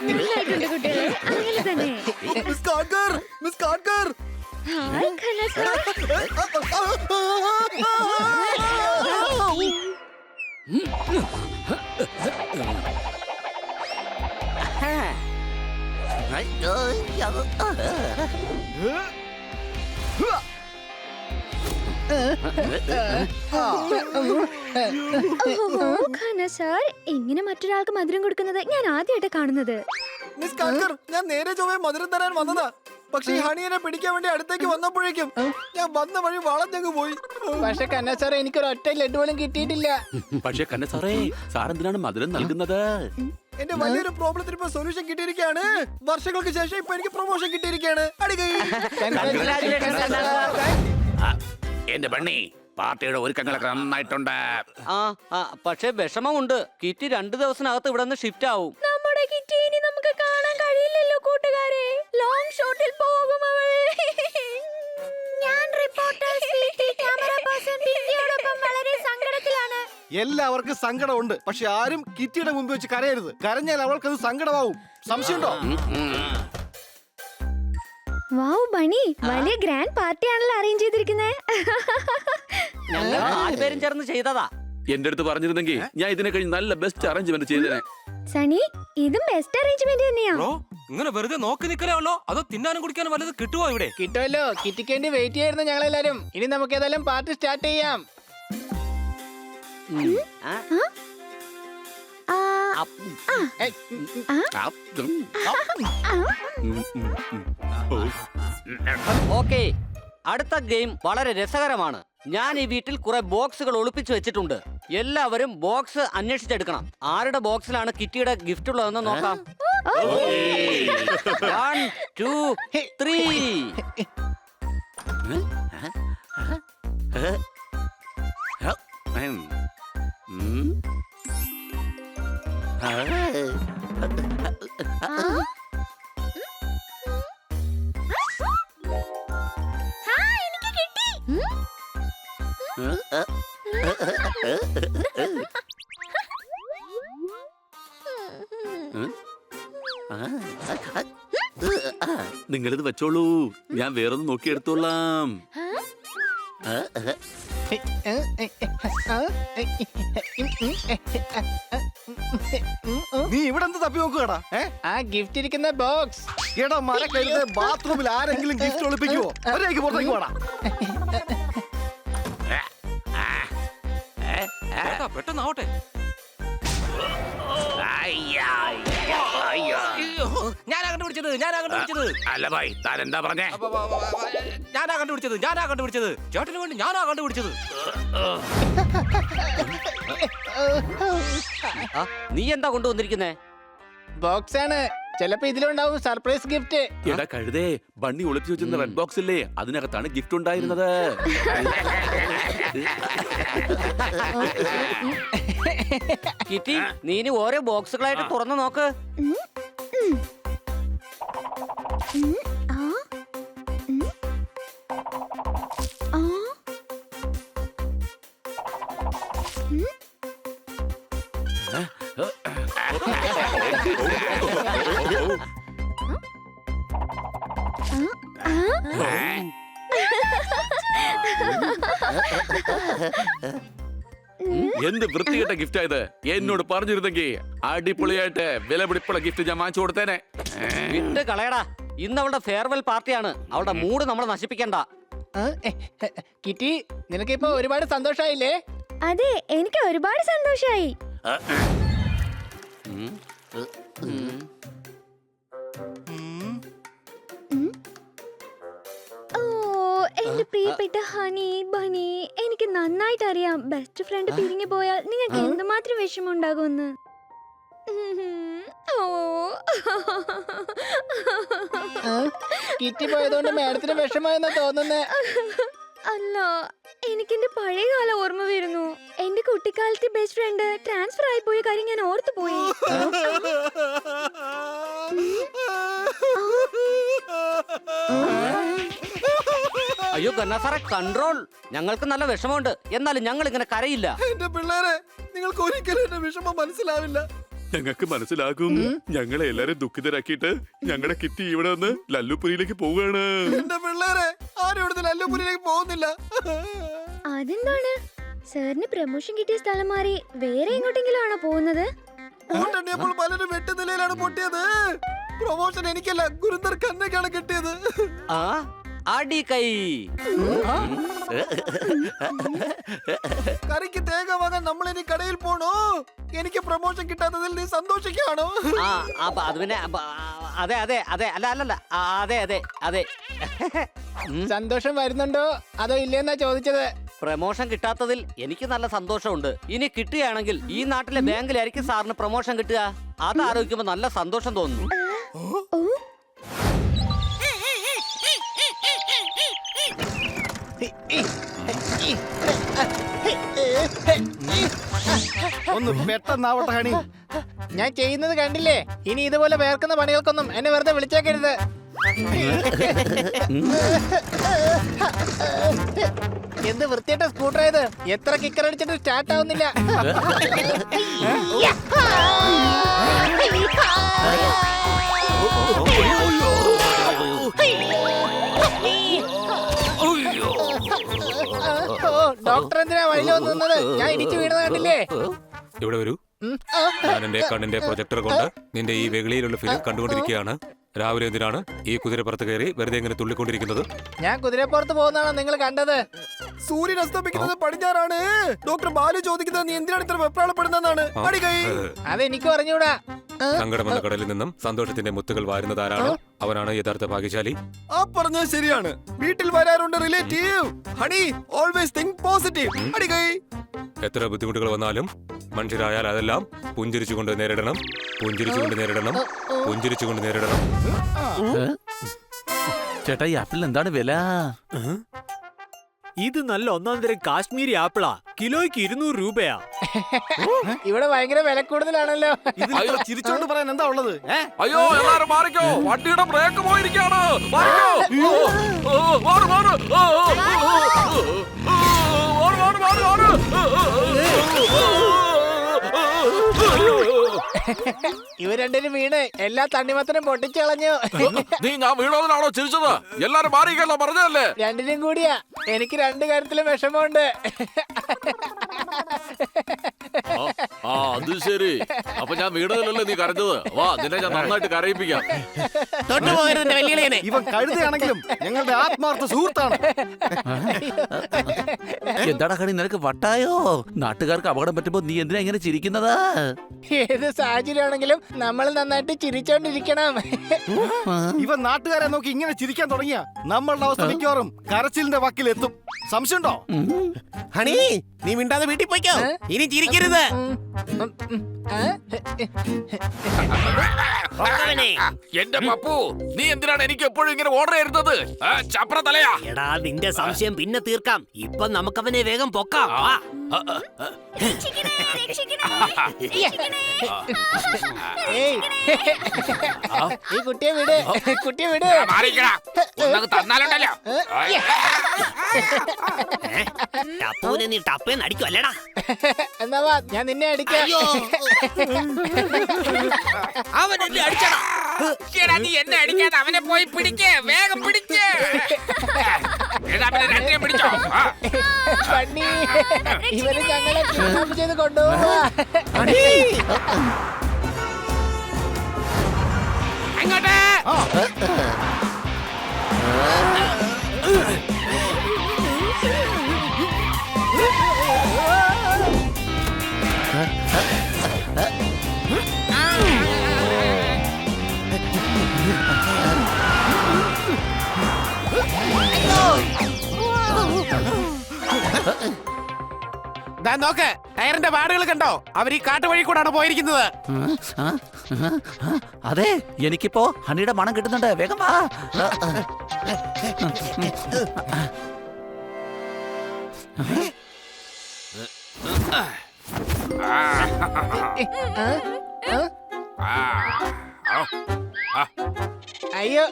നന്നായിട്ടുണ്ട് കുട്ടികളെ, അങ്ങനെ തന്നെ. Miss Karkar, miss Karkar. Hi Khanna sir. Khanna sir, ഇങ്ങനെ മറ്റൊരാൾക്ക് മധുരം കൊടുക്കുന്നത് ഞാൻ ആദ്യമായിട്ട് കാണുന്നത്. മിസ് കാർക്കർ, ഞാൻ നേരെ ചൊവ്വേ മധുരം തരാൻ വന്നതാ. പക്ഷെ ഈ ഹണിയനെ പിടിക്കാൻ വേണ്ടി അടുത്തേക്ക് വന്നപ്പോഴേക്കും ഞാൻ വന്ന വഴി വളഞ്ഞങ്ങ് പോയി. പക്ഷെ കന്ന സാറേ, എനിക്കൊരു ഒറ്റ ലഡു പോലും കിട്ടിയിട്ടില്ല. പക്ഷെ കന്ന സാറേ, സാർ എന്തിനാണ് മധുരം നൽകുന്നത്? എന്റെ വലിയൊരു പ്രോബ്ലത്തിന് ഇപ്പൊ സൊല്യൂഷൻ കിട്ടിയിരിക്കുകയാണ്. വർഷങ്ങൾക്ക് ശേഷം ഇപ്പൊ എനിക്ക് പ്രൊമോഷൻ കിട്ടിയിരിക്കുകയാണ്. എന്റെ ബണ്ണി, പാർട്ടിയുടെ ഒരുക്കങ്ങളൊക്കെ നന്നായിട്ടുണ്ട്. പക്ഷെ വിഷമമുണ്ട്. കിറ്റി 2 ദിവസത്തിനകത്ത് ഇവിടെ നിന്ന് ഷിഫ്റ്റ് ആവും. നമ്മുടെ കിറ്റി ഇനി നമുക്ക് കാണാൻ കഴിയില്ലല്ലോ കൂട്ടുകാരെ. ലോങ് ഷോട്ടിൽ പോകും അവൾ. ഞാൻ റിപ്പോർട്ടർ സിറ്റി ക്യാമറ പേഴ്സൺ പിങ്കിയോടൊപ്പം വളരെ സങ്കടത്തിലാണ്. എല്ലാവർക്കും സങ്കടമുണ്ട്. പക്ഷെ ആരും കിറ്റിയുടെ മുമ്പ് വെച്ച് കരയരുത്. കരഞ്ഞാൽ അവൾക്കത് സങ്കടമാവും. സംശയമുണ്ടോ? വാവ് ബണി, വലിയ ഗ്രാൻഡ് പാർട്ടിയാണല്ലോ അറേഞ്ച് ചെയ്തിരിക്കുന്നത്. ഞങ്ങൾ 4 പേരും ചേർന്ന് ചെയ്തതാ. എന്റെ അടുത്ത് പറഞ്ഞിരുന്നെങ്കിൽ ഞാൻ ഇതിനെ കഴിഞ്ഞ് നല്ല ബെസ്റ്റ് അറേഞ്ച്മെന്റ് ചെയ്തേനെ. സണി, ഇതും ബെസ്റ്റ് അറേഞ്ച്മെന്റ് തന്നെയാ. ഇങ്ങനെ വെറുതെ നോക്കി നിൽക്കലാണല്ലോ, അതോ തിന്നാനും കുടിക്കാനും വല്ലത് കിട്ടുമോ ഇവിടെ? കിട്ടുമല്ലോ. കിറ്റിക്ക് വേണ്ടി വെയിറ്റ് ചെയ്യായിരുന്നു ഞങ്ങളെല്ലാരും. ഇനി നമുക്ക് ഏതായാലും പാർട്ടി സ്റ്റാർട്ട് ചെയ്യാം. ഓക്കെ, അടുത്ത ഗെയിം വളരെ രസകരമാണ്. ഞാൻ ഈ വീട്ടിൽ കുറെ ബോക്സുകൾ ഒളിപ്പിച്ചു വെച്ചിട്ടുണ്ട്. എല്ലാവരും ബോക്സ് അന്വേഷിച്ചെടുക്കണം. ആരുടെ ബോക്സിലാണ് കിറ്റിയുടെ ഗിഫ്റ്റ് ഉള്ളതെന്ന് നോക്കാം. 1 2 3. നിങ്ങളിത് വെച്ചോളൂ, ഞാൻ വേറൊന്ന് നോക്കിയെടുത്തോളാം. നീ ഇവിടെ എന്ത് തപ്പി നോക്കുകടാ? ആ ഗിഫ്റ്റ് ഇരിക്കുന്ന ബോക്സ്. എടാ മരക്കരുത്, ബാത്റൂമിൽ ആരെങ്കിലും ഗിഫ്റ്റ് ഒളിപ്പിക്കുവോ? അവരേക്ക് പുറത്തേക്ക് പോടാ. പെട്ടെന്നാവട്ടെ. ഞാനാ കണ്ടുപിടിച്ചത്. അല്ല ഭായ്, താൻ എന്താ പറഞ്ഞേ? ഞാനാ കണ്ടുപിടിച്ചത്. ചേട്ടന് വേണ്ടി ഞാനാ കണ്ടുപിടിച്ചത്. നീ എന്താ കൊണ്ടുവന്നിരിക്കുന്നേ? ബോക്സ് ആണ്. ചിലപ്പോ ഇതിലുണ്ടാവും സർപ്രൈസ് ഗിഫ്റ്റ്. എടാ കഴുതേ, ബണ്ണി ഒളിപ്പിച്ചു വെച്ചിരുന്ന റെഡ് ബോക്സ് ഇല്ലേ, അതിനകത്താണ് ഗിഫ്റ്റ് ഉണ്ടായിരുന്നത്. കിറ്റി, നീ ഇനി ഓരോ ബോക്സുകളായിട്ട് തുറന്നു നോക്ക്. എന്ത് വൃത്തികെട്ട ഗിഫ്റ്റ് ആയത്. എന്നോട് പറഞ്ഞിരുന്നെങ്കിൽ അടിപൊളിയായിട്ട് വിലപിടിപ്പുള്ള ഗിഫ്റ്റ് ഞാൻ വാങ്ങിച്ചു കൊടുത്തേനെ. വിട്ട് കളയടാ. ഇന്ന് അവളുടെ ഫെയർവെൽ പാർട്ടിയാണ്. അവളുടെ മൂഡ് നമ്മൾ നശിപ്പിക്കണ്ട. കിറ്റി, നിനക്കിപ്പോ ഒരുപാട് സന്തോഷായില്ലേ? അതെ, എനിക്ക് ഒരുപാട് സന്തോഷായി. എന്റെ പ്രിയപ്പെട്ട ഹണി ബണി, എനിക്ക് നന്നായിട്ട് അറിയാം ബെസ്റ്റ് ഫ്രണ്ട് പിരിഞ്ഞു പോയാൽ നിങ്ങൾക്ക് എന്തുമാത്രം വിഷമമുണ്ടാകുമെന്ന്. കിറ്റി പോയതുകൊണ്ട് മാഡത്തിന് വിഷമമെന്നാ തോന്നുന്നേ. അല്ല, എനിക്കെന്റെ പഴയകാല ഓർമ്മ വരുന്നു. എന്റെ കുട്ടിക്കാലത്തെ ബെസ്റ്റ് ഫ്രണ്ട് ട്രാൻസ്ഫർ ആയി പോയ കാര്യം ഞാൻ ഓർത്തു പോയി. അയ്യോ ഗന്ന സാറേ കൺട്രോൾ. ഞങ്ങൾക്ക് നല്ല വിഷമമുണ്ട്, എന്നാലും ഞങ്ങൾ ഇങ്ങനെ കരയില്ല. എന്റെ പിള്ളേരെ, നിങ്ങൾക്ക് ഒരിക്കലും എന്റെ വിഷമം മനസ്സിലാവില്ല. ഞങ്ങൾക്ക് മനസ്സിലാകും. ഞങ്ങളെ എല്ലാരും ദുഃഖിതരാക്കിയിട്ട് ഞങ്ങളുടെ കിറ്റി ഇവിടെ നിന്ന് ലല്ലുപുരിയിലേക്ക് പോവുകയാണ്. എന്റെ പിള്ളേരെ, ആരും ഇവിടുന്ന് ലല്ലുപുരിയിലേക്ക് പോകുന്നില്ല. അതെന്താണ്? സാറിന് പ്രൊമോഷൻ കിട്ടിയ സ്ഥലം മാറി വേറെ എങ്ങോട്ടെങ്കിലും ആണോ പോകുന്നത്? വോട്ടെണ്ണിയപ്പോൾ പലരും വെട്ടുനിലയിലാണ് പൊട്ടിയത്. പ്രൊമോഷൻ എനിക്കല്ല, ഗുരുന്ദർ ഖന്നയ്ക്കാണ് കിട്ടിയത്. ആ അടി കൈ. കറിക്ക് തേങ്ങ വാങ്ങാൻ നമ്മൾ ഇനി കടയിൽ പോണോ? എനിക്ക് പ്രൊമോഷൻ കിട്ടാത്തതിൽ നീ സന്തോഷിക്കുകയാണോ? ആ അപ്പൊ അത് പിന്നെ അതെ അതെ അതെ അല്ല അല്ലല്ല അതെ അതെ അതെ. സന്തോഷം വരുന്നുണ്ടോ അതോ ഇല്ലെന്നാ ചോദിച്ചത്. പ്രൊമോഷൻ കിട്ടാത്തതിൽ എനിക്ക് നല്ല സന്തോഷമുണ്ട്. ഇനി കിട്ടുകയാണെങ്കിൽ ഈ നാട്ടിലെ ബാങ്കിലായിരിക്കും സാറിന് പ്രൊമോഷൻ കിട്ടുക. അത് ആലോചിക്കുമ്പോ നല്ല സന്തോഷം തോന്നുന്നു. ഒന്ന് പെട്ടെന്നാവട്ടെ ഹണി. ഞാൻ ചെയ്യുന്നത് കണ്ടില്ലേ? ഇനി ഇതുപോലെ വേർക്കുന്ന പണികൾക്കൊന്നും എന്നെ വെറുതെ വിളിച്ചേക്കരുത്. എന്ത് വൃത്തിയായിട്ട സ്കൂട്ടർ ഇത്. എത്ര കിക്കർ അടിച്ചിട്ട് സ്റ്റാർട്ട് ആവുന്നില്ല. ഡോക്ടർ എന്തിനാ വഴിയിൽ വന്ന് നിന്നത്? ഞാൻ ഇടിച്ചു വീണത് കണ്ടില്ലേ? ഇവിടെ വരൂ. ഞാൻ എന്റെ കണ്ണിന്റെ പ്രൊജക്ടർ കൊണ്ട് നിന്റെ ഈ വെളിയിലുള്ള ഫിലിം കണ്ടുകൊണ്ടിരിക്കുകയാണ്. രാവിലെ എന്തിനാണ് ഈ കുതിരപ്പുറത്ത് കയറി വെറുതെ ഇങ്ങനെ തുള്ളിക്കൊണ്ടിരിക്കുന്നത്? ഞാൻ കുതിരപ്പുറത്ത് പോകുന്നതാണോ നിങ്ങൾ കണ്ടത്? സൂര്യൻ അസ്തമിക്കുന്നത് പടിഞ്ഞാറാണ്. ഡോക്ടർ ബാലു ചോദിക്കുന്നത് നീ എന്തിനാണ് ഇത്ര വെപ്രാളപ്പെടുന്നതാണ്. അതെനിക്ക് പറഞ്ഞൂടാ. സങ്കടമെന്ന കടലിൽ നിന്നും സന്തോഷത്തിന്റെ മുത്തുകൾ വാരുന്നത് ആരാണോ അവനാണ് യഥാർത്ഥ ഭാഗ്യശാലി. ആ പറഞ്ഞത് ശരിയാണ്. വീട്ടിൽ വരാറുണ്ട് relative. Honey always think positive. എത്ര ബുദ്ധിമുട്ടുകൾ വന്നാലും മനുഷ്യരായാൽ അതെല്ലാം പുഞ്ചിരിച്ചുകൊണ്ട് നേരിടണം, പുഞ്ചിരിച്ചുകൊണ്ട് നേരിടണം, പുഞ്ചിരിച്ചുകൊണ്ട് നേരിടണം. ചേട്ടാ ഈ ആപ്പിളിന് എന്താണ് വില? ഇത് നല്ല ഒന്നാം തരം കാശ്മീരി ആപ്പിളാ. കിലോയ്ക്ക് 200 രൂപയാ. ഇവിടെ ഭയങ്കര വില കൂടുതലാണല്ലോ. ചിരിച്ചോണ്ട് പറയാൻ എന്താ ഉള്ളത്? അയ്യോ എല്ലാരും മാറിക്കോ, വണ്ടിയുടെ ബ്രേക്ക് പോയിരിക്കാണ്. മാറിക്കോ. മാറ്, മാറ്. മാറ്, മാറ്, മാറ്, മാറ്. ഇവർ രണ്ടുപേരും വീണ് എല്ലാ തണ്ണിമത്തനും പൊട്ടിച്ചു കളഞ്ഞു. നീ ഞാൻ വീണതിനാണോ ചിരിച്ചത്? എല്ലാരും മാറിക്കല്ലോ പറഞ്ഞതല്ലേ? രണ്ടിനും കൂടിയാ. എനിക്ക് രണ്ട് കാര്യത്തിലും വിഷമമുണ്ട്. ആ അത് ശരി. അപ്പൊ ഞാൻ വീണതിലല്ലേ നീ കരഞ്ഞത്? വാ നിന്നെ ഞാൻ നന്നായിട്ട് കരയിപ്പിക്കാം. ഇവൻ കഴുതയാണെങ്കിലും ഞങ്ങളുടെ ആത്മാർത്ഥ സുഹൃത്താണ്. എന്താടാ കണി, നിനക്ക് വട്ടായോ? നാട്ടുകാർക്ക് അപകടം പറ്റുമ്പോ നീ എന്തിനാ ഇങ്ങനെ ചിരിക്കുന്നതാ? ഏത് സാഹചര്യമാണെങ്കിലും നമ്മൾ നന്നായിട്ട് ചിരിച്ചോണ്ടിരിക്കണം. ഇവൻ നാട്ടുകാരെ നോക്കി ഇങ്ങനെ ചിരിക്കാൻ തുടങ്ങിയ നമ്മളുടെ അവസ്ഥ മിക്കവാറും കരച്ചിലിന്റെ വക്കിലെത്തും. സംശയമുണ്ടോ? ഹണി നീ മിണ്ടാതെ വീട്ടിൽ പോയിക്കോ. ഇനി ചിരിക്കരുത്. എന്റെ പപ്പു, നീ എന്തിനാണ് എനിക്ക് എപ്പോഴും ഇങ്ങനെ ഓർഡർ ചെയ്തത്? ചപ്ര തലയാ. എടാ നിന്റെ സംശയം പിന്നെ തീർക്കാം. ഇപ്പൊ നമുക്കവനെ വേഗം പൊക്കാം. ഏയ്, ഈ കുട്ടിയെ വിട്, കുട്ടിയെ വിട്. തന്നാലുണ്ടല്ലോ. ടപ്പൂനെ നീ ടപ്പേന്ന് അടിക്കുവല്ലേടാ. എന്നാ വാ, ഞാൻ നിന്നെ അടിക്കാം. അവനെന്നെ അടിച്ചടാ. നീ എന്നെ അടിക്കാതെ അവനെ പോയി പിടിക്കേ, വേഗം പിടിക്കേ. പിടിച്ചോ. പണ്ണി, ഇവര് ഞങ്ങളെ കിഡ്നാപ്പ് ചെയ്ത് കൊണ്ടുപോവാ. അങ്ങോട്ട്. നോക്ക്, ടയറിന്റെ പാടുകൾ കണ്ടോ? അവർ ഈ കാട്ടുവഴി കൂടാണ് പോയിരിക്കുന്നത്. അതെ, എനിക്കിപ്പോ ഹണിയുടെ മണം കിട്ടുന്നുണ്ട്. വേഗം വാ. അയ്യോ,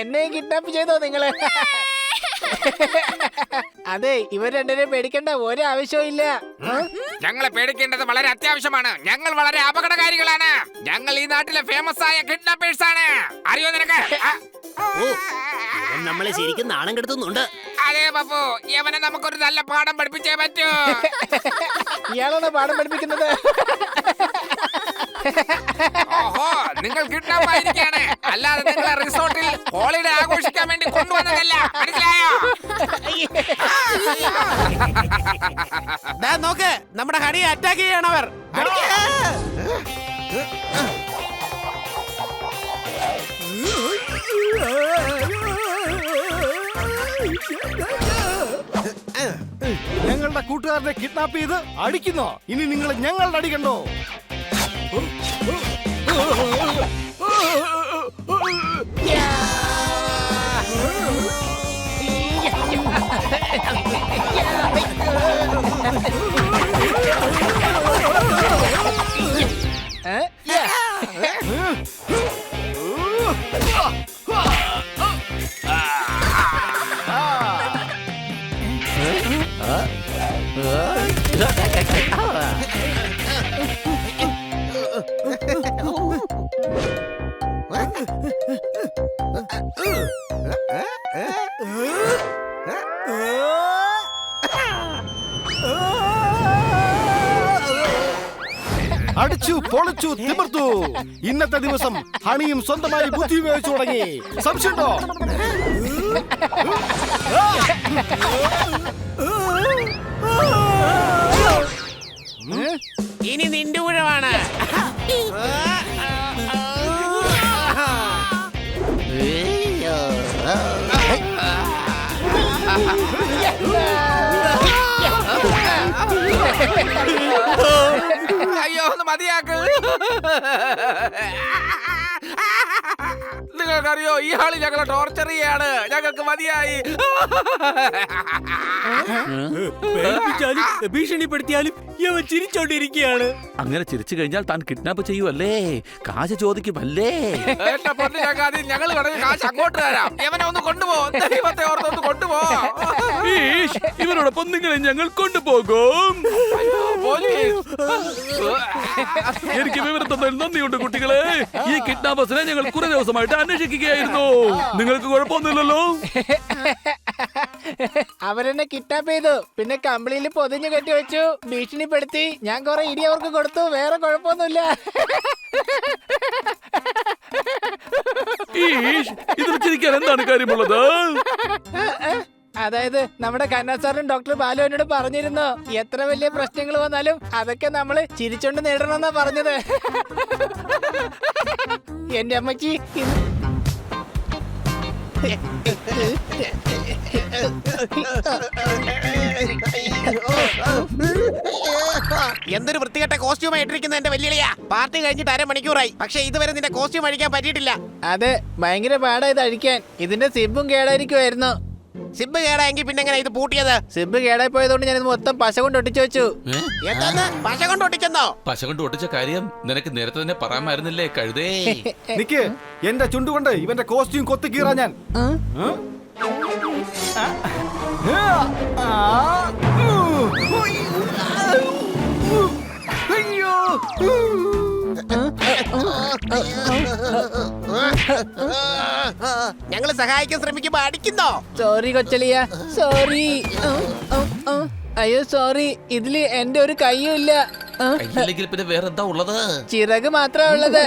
എന്നെ കിഡ്നാപ്പ് ചെയ്തോ നിങ്ങള്? അതെ, ഇവർ രണ്ടുപേരും പേടിക്കേണ്ട ഒരു ആവശ്യവും ഇല്ല. ഞങ്ങളെ പേടിക്കേണ്ടത് വളരെ അത്യാവശ്യമാണ്. ഞങ്ങൾ വളരെ അപകടകാരികളാണ്. ഞങ്ങൾ ഈ നാട്ടിലെ ഫേമസ് ആയ കിഡ്നാപ്പേഴ്സ് ആണ്. അറിയോ നിനക്ക്? നമ്മളെ ശരിക്കും നാണം കെടുത്തുന്നുണ്ട്. അതെ ബാബു, യവനെ നമുക്കൊരു നല്ല പാഠം പഠിപ്പിച്ചേ പറ്റൂ. ഇയാളാണ് പാഠം പഠിപ്പിക്കുന്നത്. ഓഹോ, നിങ്ങൾ കിഡ്നാപ്പ് ആയിരിക്കാണ്, അല്ലാതെ നിങ്ങളെ റിസോർട്ടിൽ ഹോളിഡേ ആഘോഷിക്കാൻ വേണ്ടി കൊണ്ടുവന്നതല്ല. മനസ്സിലായോ? ദാ നോക്ക്, നമ്മുടെ ഹണിയെ അറ്റാക്ക് ചെയ്യണവർ. ഞങ്ങളുടെ കൂട്ടുകാരനെ കിഡ്നാപ്പ് ചെയ്ത് അടിക്കുന്നോ? ഇനി നിങ്ങൾ ഞങ്ങളുടെ അടിക്കണ്ടോ? അടിച്ചു പൊളിച്ചു തിമിർത്തു. ഇന്നത്തെ ദിവസം ഹണിയും സ്വന്തമായി ബുദ്ധി ഉപയോഗിച്ചു തുടങ്ങി. സംശയമുണ്ടോ? ഇനി നിന്റെ ഊഴമാണ്. അയ്യോ, ഒന്ന് മതിയാക്ക്. നിങ്ങൾക്കറിയോ, ഈ ആള് ഞങ്ങളെ ടോർച്ചർ ചെയ്യാണ്. ഞങ്ങൾക്ക് മതിയായി. ഭീഷണിപ്പെടുത്തിയാലും ഇവൻ ചിരിച്ചോണ്ടിരിക്കുകയാണ്. അങ്ങനെ ചിരിച്ചു കഴിഞ്ഞാൽ താൻ കിഡ്നാപ്പ് ചെയ്യുമല്ലേ, കാശ് ചോദിക്കുമല്ലേ? എന്റെ പൊന്നിനേക്കാതി ഞങ്ങൾ കടയിൽ കാശ് അങ്ങോട്ട് തരാം. ഇവനെ ഒന്ന് കൊണ്ടുപോ. ദൈവത്തെ ഓർത്തൊന്ന് കൊണ്ടുപോ. ഇവരോടൊപ്പം നിങ്ങളെ ഞങ്ങൾ കൊണ്ടുപോകും. പോലീസ്, എനിക്ക് വിവരം തന്നതിൽ നന്ദിയുണ്ട് കുട്ടികളെ. ഈ കിഡ്നാപ്പേഴ്സിനെ ഞങ്ങൾ കുറെ ദിവസമായിട്ട് അന്വേഷിക്കുകയായിരുന്നു. നിങ്ങൾക്ക് കുഴപ്പമൊന്നുമില്ലല്ലോ? അവരെന്നെ കിഡ്നാപ്പ് ചെയ്തു, പിന്നെ കമ്പിളിയിൽ പൊതിഞ്ഞു കെട്ടി വെച്ചു, ഭീഷണിപ്പെടുത്തി. ഞാൻ കുറെ ഇടി അവർക്ക് കൊടുത്തു. വേറെ കുഴപ്പമൊന്നുമില്ല. ഇതിൽ ചിരിക്കാൻ എന്താണ് കാര്യമുള്ളത്? അതായത് നമ്മുടെ കന്നാ സാറും ഡോക്ടർ ബാലു എന്നോട് പറഞ്ഞിരുന്നു, എത്ര വലിയ പ്രശ്നങ്ങൾ വന്നാലും അതൊക്കെ നമ്മള് ചിരിച്ചോണ്ട് നേടണമെന്നാ പറഞ്ഞത്. എന്റെ അമ്മച്ചി എന്തൊരു വൃത്തികെട്ട കോസ്റ്റ്യൂം ഇട്ടിരിക്കുന്ന എന്റെ വെല്ലുവിളിയാ. പാർട്ടി കഴിഞ്ഞിട്ട് അരമണിക്കൂറായി, പക്ഷെ ഇതുവരെ നിന്റെ കോസ്റ്റ്യൂം അഴിക്കാൻ പറ്റിയിട്ടില്ല. അതെ, ഭയങ്കര പാടാ ഇത് അഴിക്കാൻ. ഇതിന്റെ സിബും കേടായിരിക്കുമായിരുന്നു. സിബ് കേടായെങ്കിൽ പിന്നെ എങ്ങനെ ഇത് പൂട്ടിയത്? സിബ് കേടായി പോയതുകൊണ്ട് ഞാൻ മൊത്തം പശ കൊണ്ട് ഒട്ടിച്ചു വെച്ചു. എന്താന്ന്, പശ കൊണ്ട് ഒട്ടിച്ചെന്നോ? പശ കൊണ്ട് ഒട്ടിച്ച കാര്യം നിനക്ക് നേരത്തെ തന്നെ പറയാമായിരുന്നില്ലേ കഴുതേ? നിക്ക്, എന്റെ ചുണ്ടുകൊണ്ട് ഇവന്റെ കോസ്റ്റ്യൂം കൊത്തി കീറാ ഞാൻ. ഞങ്ങള് സഹായിക്കാൻ ശ്രമിക്കുമ്പോ അടിക്കുന്നോ? സോറി കൊച്ചളിയ, സോറി. അയ്യോ സോറി, ഇതില് എന്റെ ഒരു കയ്യും ഇല്ല. കയ്യില്ലെങ്കിൽ പിന്നെ വേറെന്താ ഉള്ളത്? ചിറക് മാത്രമേ ഉള്ളത്.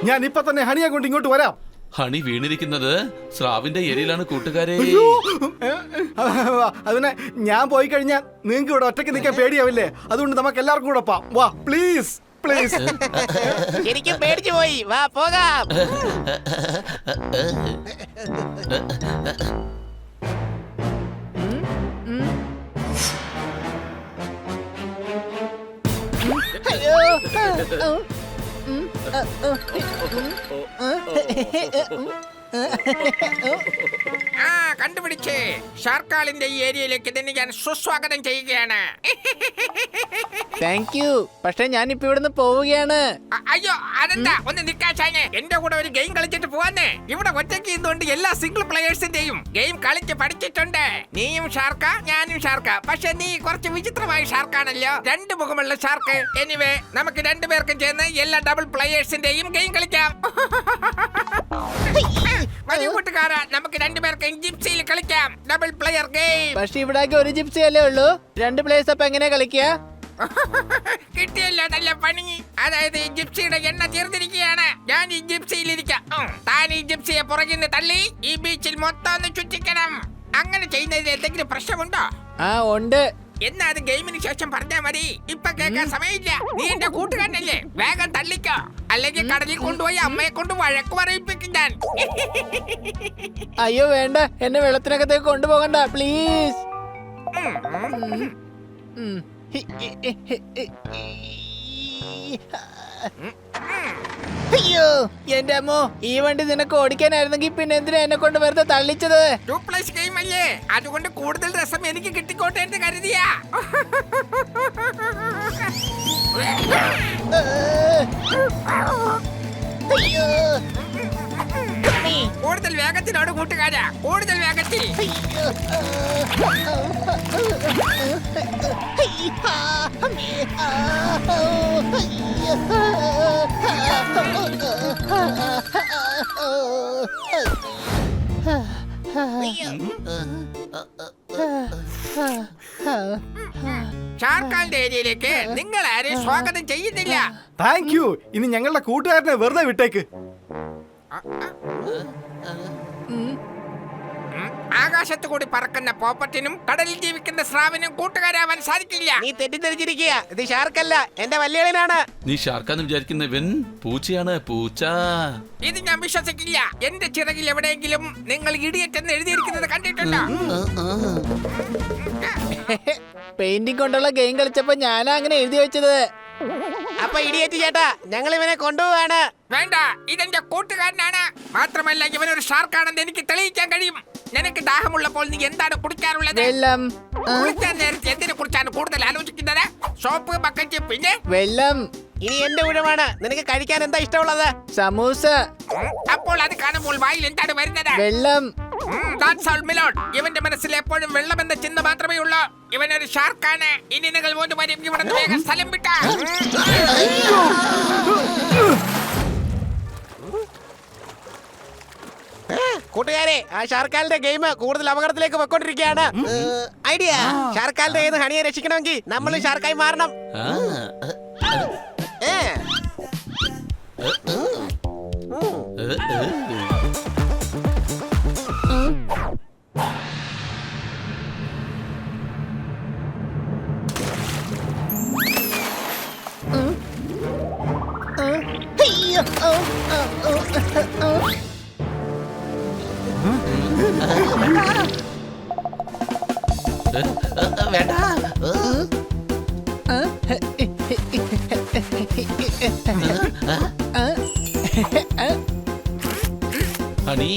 ഞാൻ ഇപ്പൊ തന്നെ ഹണിയെ കൊണ്ട് ഇങ്ങോട്ട് വരാം. ഹണി വീണിരിക്കുന്നത് സ്രാവിന്റെ ഏരിയയിലാണ് കൂട്ടുകാരെ. അതിനെ ഞാൻ പോയി കഴിഞ്ഞാൽ നിങ്ങൾക്ക് ഇവിടെ ഒറ്റയ്ക്ക് നിൽക്കാൻ പേടിയാവില്ലേ? അതുകൊണ്ട് നമുക്ക് എല്ലാവർക്കും കൂടെ പോവാം. വാ പ്ലീസ്. പ്ലീസ്. ശരിക്കും പേടിച്ചു പോയി. വാ പോകാം. ആ കണ്ടുപിടിച്ചേ. ഷാർക്കാളിന്റെ ഈ ഏരിയയിലേക്ക് തന്നെ ഞാൻ സുസ്വാഗതം ചെയ്യുകയാണ്. Thank you. പക്ഷെ ഞാനിപ്പോ ഇവിടുന്ന് പോവുകയാണ്. അയ്യോ അതെന്താ, ഒന്ന് നിക്കാശാനെ. എന്റെ കൂടെ ഒരു ഗെയിം കളിച്ചിട്ട് പോവാന്നേ. ഇവിടെ ഒറ്റയ്ക്ക് ഇതുകൊണ്ട് എല്ലാ സിംഗിൾ പ്ലേയേഴ്സിന്റെയും ഗെയിം കളിച്ച് പഠിച്ചിട്ടുണ്ട്. നീയും ഷാർക്ക, ഞാനും ഷാർക്ക. പക്ഷെ നീ കുറച്ച് വിചിത്രമായ ഷാർക്കാണല്ലോ, രണ്ട് മുഖമുള്ള ഷാർക്ക്. എനിവേ, നമുക്ക് രണ്ടുപേർക്കും ചേർന്ന് എല്ലാ ഡബിൾ പ്ലേയേഴ്സിന്റെയും ഗെയിം കളിക്കാം. വലിയ കൂട്ടുകാരാ, നമുക്ക് രണ്ടുപേർക്കും ജിപ്സിയിൽ കളിക്കാം. Double player game. പക്ഷെ ഇവിടെ ഒരു ജിപ്സി അല്ലേ ഉള്ളൂ. 2 പ്ലേയേഴ്സ് അപ്പൊ എങ്ങനെയാ കളിക്കുക? കിട്ടിയല്ലോ നല്ല പണി. അതായത് ഈ ജിപ്സിയുടെ എണ്ണ തീർന്നിരിക്കുകയാണ്. ഞാൻ ഈ ജിപ്സിയിൽ ഇരിക്കാം. താൻ ഈ ജിപ്സിയെ പുറകിൽ നിന്ന് തള്ളി ഈ ബീച്ചിൽ മൊത്തം ഒന്ന് ചുറ്റിക്കണം. അങ്ങനെ ചെയ്യുന്നതിൽ എന്തെങ്കിലും പ്രശ്നമുണ്ടോ? ആ ഉണ്ട്. എന്നാ അത് ഗെയിമിന് ശേഷം പറഞ്ഞാ മതി. ഇപ്പൊ കേൾക്കാൻ സമയമില്ല. നീ എന്റെ കൂട്ടുകാരനല്ലേ, വേഗം തള്ളിക്കോ. അല്ലെങ്കിൽ കടലിൽ കൊണ്ടുപോയി അമ്മയെ കൊണ്ട് വഴക്ക് പറയിപ്പിക്കും ഞാൻ. അയ്യോ വേണ്ട, എന്നെ വെള്ളത്തിനകത്തേക്ക് കൊണ്ടുപോകണ്ട പ്ലീസ്. അയ്യോ എന്റെ അമ്മോ, ഈ വണ്ടി നിനക്ക് ഓടിക്കാനായിരുന്നെങ്കിൽ പിന്നെ എന്തിനാ എന്നെ കൊണ്ട് വെറുതെ തള്ളിച്ചത്? 2+ ഗെയിം അല്ലേ, അതുകൊണ്ട് കൂടുതൽ രസം എനിക്ക് കിട്ടിക്കോട്ടെ എന്ന് കരുതിയാ. കൂടുതൽ വേഗത്തിനോട് കൂട്ടുകാരാ, കൂടുതൽ വേഗത്തിൽ. ഷാർക്കാലിന്റെ ഏരിയയിലേക്ക് നിങ്ങൾ ആരെയും സ്വാഗതം ചെയ്യുന്നില്ല. Thank you. ഇനി ഞങ്ങളുടെ കൂട്ടുകാരനെ വെറുതെ വിട്ടേക്ക്. ആകാശത്ത് കൂടി പറക്കുന്ന പോപ്പറ്റിനും കടലിൽ ജീവിക്കുന്ന സ്രാവിനും കൂട്ടുകാരാവാൻ സാധിക്കില്ല. നീ തെറ്റിദ്ധരിച്ചിരിക്കുക. ഇത് ഷാർക്കല്ല, എന്റെ വല്യളിനാണ്. നീ ഷാർക്കാന്ന് വിചാരിക്കുന്ന ഇവൻ പൂച്ചയാണ്, പൂച്ച. ഇത് ഞാൻ വിശ്വസിക്കില്ല. എന്റെ ചിറകിൽ എവിടെയെങ്കിലും നിങ്ങൾ ഇടിയറ്റ് എന്ന് എഴുതിയിരിക്കുന്നത് കണ്ടിട്ടുണ്ടോ? പെയിന്റിംഗ് കൊണ്ടുള്ള ഗെയിം കളിച്ചപ്പോ ഞാനാ അങ്ങനെ എഴുതി വെച്ചത്. അപ്പൊ ഇടിയേറ്റ് ചേട്ടാ, ഞങ്ങൾ ഇവനെ കൊണ്ടുപോവാണ്. വേണ്ട, ഇതെന്റെ കൂട്ടുകാരനാണ്. മാത്രമല്ല ഇവനൊരു ഷാർക്കാണെന്ന് എനിക്ക് തെളിയിക്കാൻ കഴിയും. നിനക്ക് ദാഹമുള്ളപ്പോൾ നീ എന്താണ് കുടിക്കാറുള്ളത്? വെള്ളം. കുളിക്കാൻ നേരത്തെ എന്തിനെ കുറിച്ചാണ് കൂടുതൽ ആലോചിക്കുന്നത്? സോപ്പ്, ബക്കറ്റ്, പിന്നെ വെള്ളം. ഇനി എന്റെ ഊഴമാണ്. നിനക്ക് കഴിക്കാൻ എന്താ ഇഷ്ടമുള്ളത്? സമൂസ. അപ്പോൾ അത് കാണുമ്പോൾ വായിൽ എന്താണ് വരുന്നത്? വെള്ളം. That's all, my lord. ഇവന്റെ മനസ്സിൽ എപ്പോഴും വെള്ളം എന്ന ചിന്ത മാത്രമേ ഉള്ളൂ. ഇവനൊരു ഷാർക്കാണ്. ഇനി നിങ്ങൾ മൂന്ന് പേരും ഇവിടെ വേഗം സ്ഥലം വിട്ടാ. കൂട്ടുകാരെ, ആ ഷാർക്കാലിന്റെ ഗെയിം കൂടുതൽ അപകടത്തിലേക്ക് പൊയ്ക്കൊണ്ടിരിക്കുകയാണ്. ഐഡിയ, ഷാർക്കാലിന്റെ കയ്യിൽ നിന്ന് ഹണിയെ രക്ഷിക്കണമെങ്കിൽ നമ്മൾ ഷാർക്കായി മാറണം. വേണ്ട. ഹണി,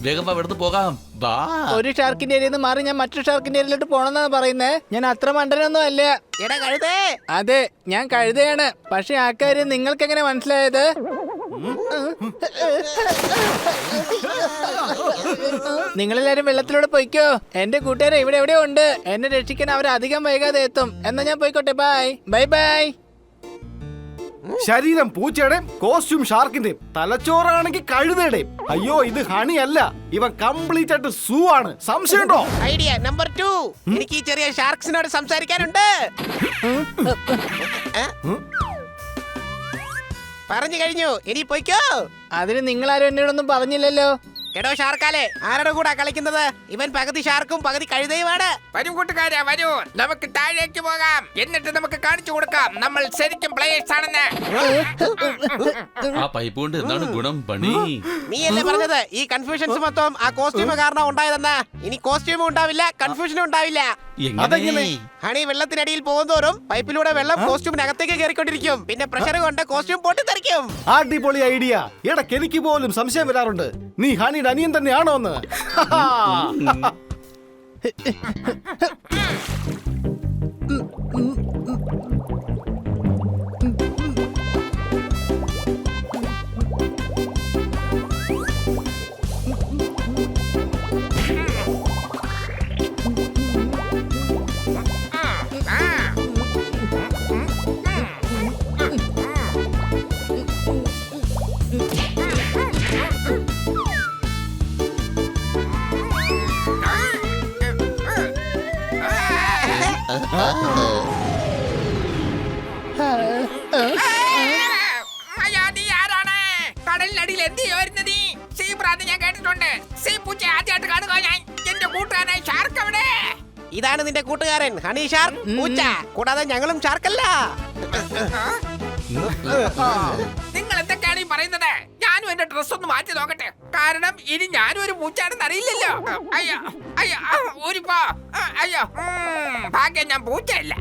വേഗം ഇവിടുന്ന് പോകാം. ബാ. ഒരു ഷാർക്കിന്റെ ഏരിയയിൽ നിന്ന് മാറി ഞാൻ മറ്റൊരു ഷാർക്കിന്റെ ഏരിയയിലോട്ട് പോണെന്നാണ് പറയുന്നത്. ഞാൻ അത്ര മണ്ടനൊന്നും അല്ല. എടാ കഴുതേ. അതെ, ഞാൻ കഴുതയാണ്. പക്ഷെ ആ കാര്യം നിങ്ങൾക്ക് എങ്ങനെ മനസ്സിലായത്? നിങ്ങളെല്ലാരും വെള്ളത്തിലൂടെ പോയിക്കോ. എന്റെ കൂട്ടുകാരെ ഇവിടെ എവിടെയോ ഉണ്ട്. എന്നെ രക്ഷിക്കാൻ അവർ അധികം വൈകാതെ എത്തും. എന്നാ ഞാൻ പോയിക്കോട്ടെ. Bye bye bye. ശരീരം പൂച്ചയുടെയും കോസ്റ്റ്യൂം ഷാർക്കിന്റെയും, തലച്ചോറാണെങ്കിൽ കഴുതയുടെയും. അയ്യോ, ഇത് ഹണി അല്ല, ഇവൻ കംപ്ലീറ്റ് ആയിട്ട് സൂ ആണ്. സംശയമുണ്ടോ? Idea number 2. എനിക്ക് ഈ ചെറിയ ഷാർക്സിനോട് സംസാരിക്കാനുണ്ട്. പറഞ്ഞു കഴിഞ്ഞു, ഇനി പോയിക്കോ. അതിന് നിങ്ങളാരും എന്നോടൊന്നും പറഞ്ഞില്ലല്ലോ. എടോ ഷാർക്കാലെ, ആരുടെ കൂടെ കളിക്കുന്നത്? ഇവൻ പകുതി ഷാർക്കും പകുതി കഴുതയുമാണ്. വരൂ കൂട്ടുകാരാ വരൂ, നമുക്ക് താഴേക്ക് പോകാം. എന്നിട്ട് നമുക്ക് കാണിച്ചു കൊടുക്കാം നമ്മൾ ശരിക്കും പ്ലേയേഴ്സ് ആണെന്ന്. ആ പൈപ്പ് കൊണ്ട് എന്താണ് ഗുണം പണി? നീയല്ലേ പറഞ്ഞത് ഈ കൺഫ്യൂഷൻസ് മൊത്തം ആ കോസ്റ്റ്യൂം കാരണം ഉണ്ടായതെന്ന്? ഇനി കോസ്റ്റ്യൂമും ഉണ്ടാവില്ല, കൺഫ്യൂഷനും ഉണ്ടാവില്ല. എങ്ങനെ? ഹണി വെള്ളത്തിനടിയിൽ പോകുന്നതോറും പൈപ്പിലൂടെ വെള്ളം കോസ്റ്റ്യൂമിനകത്തേക്ക് കയറിക്കൊണ്ടിരിക്കും. പിന്നെ പ്രഷർ കൊണ്ട് കോസ്റ്റ്യൂം പൊട്ടിത്തെറിക്കും. അടിപൊളി ഐഡിയ. ഇടയ്ക്ക് എനിക്ക് പോലും സംശയം വരാറുണ്ട്, നീ ഹണിയുടെ അനിയൻ തന്നെയാണോ എന്ന്. അയ്യോ, നീ ആരാണ്? കടലിനടിയിൽ എന്ത് ചെയ്യുമായിരുന്നു നീ? സീ പ്രാന്ത് ഞാൻ കേട്ടിട്ടുണ്ട്. സീ പൂച്ച ആദ്യമായിട്ട് കാണുക ഞാൻ. എന്റെ കൂട്ടുകാരനായ ഷാർക്ക് അവിടെ. ഇതാണ് നിന്റെ കൂട്ടുകാരൻ ഹണി ഷാർക്ക് പൂച്ച. കൂടാതെ ഞങ്ങളും ഷാർക്കല്ല. നിങ്ങൾ എന്തൊക്കെയാണ് ഈ പറയുന്നത്? ഞാനും എന്റെ ഡ്രസ് ഒന്ന് മാറ്റി നോക്കട്ടെ. കാരണം ഇനി ഞാനും ഒരു പൂച്ചാണെന്ന് അറിയില്ലല്ലോ. അയ്യോ അയ്യോ, ഊരിപ്പോ. അയ്യോ, ഭാഗ്യം ഞാൻ പൂച്ചയല്ല.